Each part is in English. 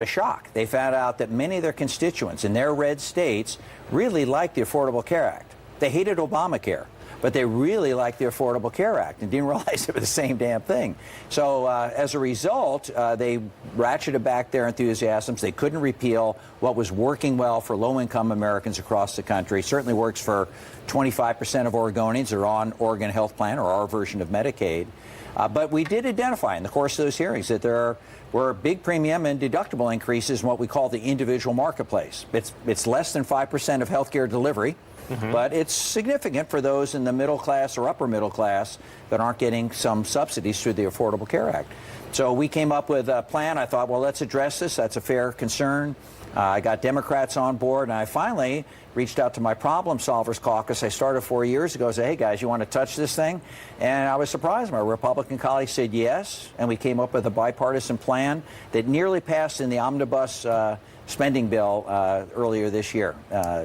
a shock. They found out that many of their constituents in their red states really liked the Affordable Care Act. They hated Obamacare, but they really liked the Affordable Care Act and didn't realize it was the same damn thing. So as a result, they ratcheted back their enthusiasms. They couldn't repeal what was working well for low-income Americans across the country. Certainly works for 25% of Oregonians that are on Oregon Health Plan or our version of Medicaid. But we did identify in the course of those hearings that there were big premium and deductible increases in what we call the individual marketplace. It's less than 5% of healthcare delivery, but it's significant for those in the middle class or upper middle class that aren't getting some subsidies through the Affordable Care Act. So we came up with a plan. I thought, well, let's address this. That's a fair concern. I got Democrats on board, and I finally reached out to my Problem Solvers Caucus. I started 4 years ago. I said, hey, guys, you want to touch this thing? And I was surprised. My Republican colleagues said yes, and we came up with a bipartisan plan that nearly passed in the omnibus spending bill earlier this year.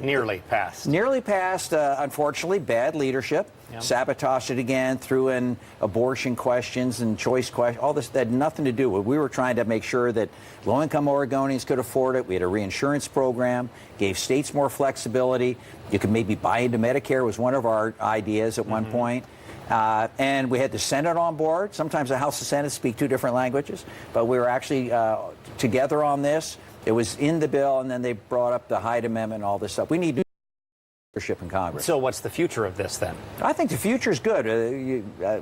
Nearly passed. Nearly passed. Unfortunately, bad leadership. Yep. Sabotaged it again, threw in abortion questions and choice questions. All this had nothing to do with it. We were trying to make sure that low-income Oregonians could afford it. We had a reinsurance program, gave states more flexibility. You could maybe buy into Medicare was one of our ideas at one point. And we had the Senate on board. Sometimes the House and Senate speak two different languages, but we were actually together on this. It was in the bill, and then they brought up the Hyde Amendment and all this stuff. We need leadership in Congress. So what's the future of this then? I think the future is good.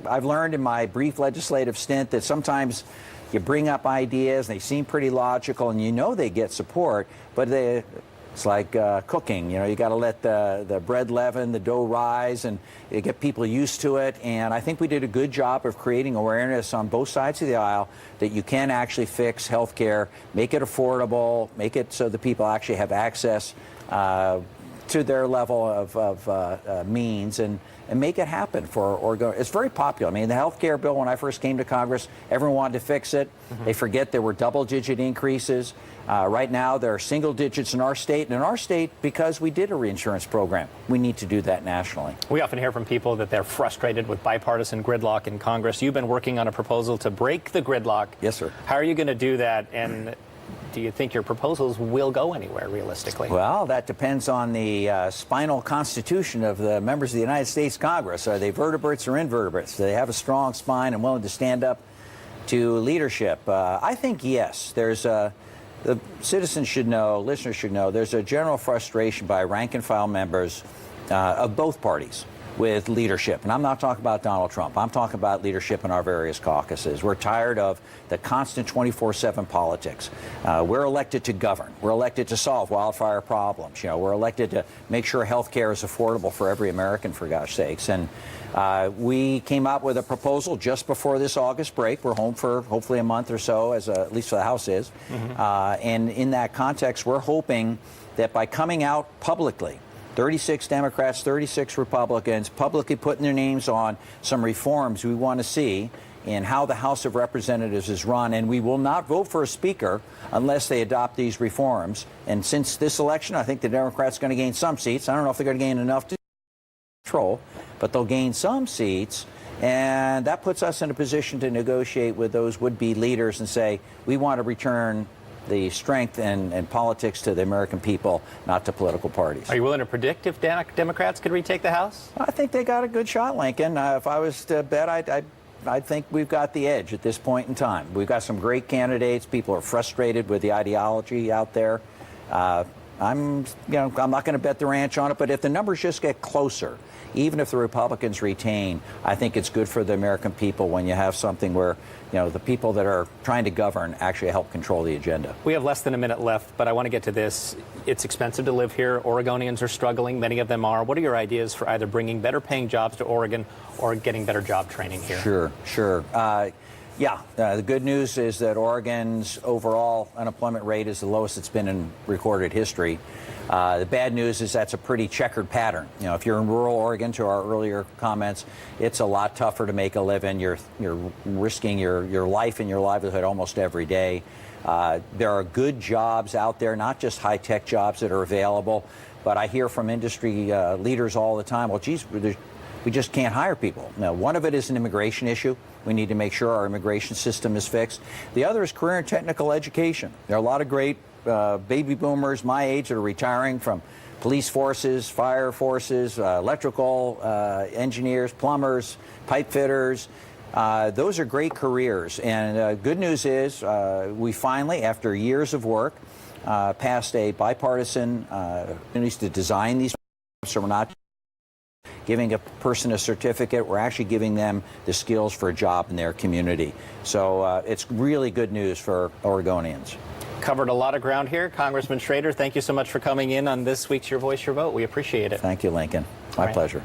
I've learned in my brief legislative stint that sometimes you bring up ideas, and they seem pretty logical, and you know they get support, but it's like cooking. You know, you got to let the bread leaven, the dough rise, and you get people used to it. And I think we did a good job of creating awareness on both sides of the aisle that you can actually fix health care, make it affordable, make it so that people actually have access to their level of means, and make it happen for Oregon. It's very popular. I mean, the health care bill, when I first came to Congress, everyone wanted to fix it. They forget there were double-digit increases. Right now, there are single digits in our state. And in our state, because we did a reinsurance program, we need to do that nationally. We often hear from people that they're frustrated with bipartisan gridlock in Congress. You've been working on a proposal to break the gridlock. Yes, sir. How are you going to do that? And do you think your proposals will go anywhere, realistically? Well, that depends on the spinal constitution of the members of the United States Congress. Are they vertebrates or invertebrates? Do they have a strong spine and willing to stand up to leadership? I think yes. The citizens should know, listeners should know, there's a general frustration by rank-and-file members of both parties with leadership. And I'm not talking about Donald Trump. I'm talking about leadership in our various caucuses. We're tired of the constant 24/7 politics. We're elected to govern. We're elected to solve wildfire problems. You know, we're elected to make sure health care is affordable for every American, for gosh sakes. And we came out with a proposal just before this August break. We're home for hopefully a month or so, at least the House is. And in that context, we're hoping that by coming out publicly, 36 Democrats, 36 Republicans, publicly putting their names on some reforms we want to see in how the House of Representatives is run. And we will not vote for a speaker unless they adopt these reforms. And since this election, I think the Democrats are going to gain some seats. I don't know if they're going to gain enough to control, but they'll gain some seats. And that puts us in a position to negotiate with those would-be leaders and say, we want to return the strength and politics to the American people, not to political parties. Are you willing to predict if Democrats could retake the House? I think they got a good shot, Lincoln. If I was to bet, I think we've got the edge at this point in time. We've got some great candidates. People are frustrated with the ideology out there. I'm not going to bet the ranch on it, but if the numbers just get closer, even if the Republicans retain, I think it's good for the American people when you have something where, the people that are trying to govern actually help control the agenda. We have less than a minute left, but I want to get to this. It's expensive to live here. Oregonians are struggling. Many of them are. What are your ideas for either bringing better paying jobs to Oregon or getting better job training here? Sure. The good news is that Oregon's overall unemployment rate is the lowest it's been in recorded history. The bad news is that's a pretty checkered pattern. If you're in rural Oregon, to our earlier comments, it's a lot tougher to make a living. You're risking your life and your livelihood almost every day. There are good jobs out there, not just high-tech jobs that are available, but I hear from industry leaders all the time, well, geez, we just can't hire people. Now, one of it is an immigration issue. We need to make sure our immigration system is fixed. The other is career and technical education. There are a lot of great baby boomers my age that are retiring from police forces, fire forces, electrical engineers, plumbers, pipe fitters. Those are great careers. And good news is we finally, after years of work, passed a bipartisan opportunities to design these, so we're not giving a person a certificate, we're actually giving them the skills for a job in their community. So it's really good news for Oregonians. Covered a lot of ground here. Congressman Schrader, thank you so much for coming in on this week's Your Voice, Your Vote. We appreciate it. Thank you, Lincoln. My pleasure.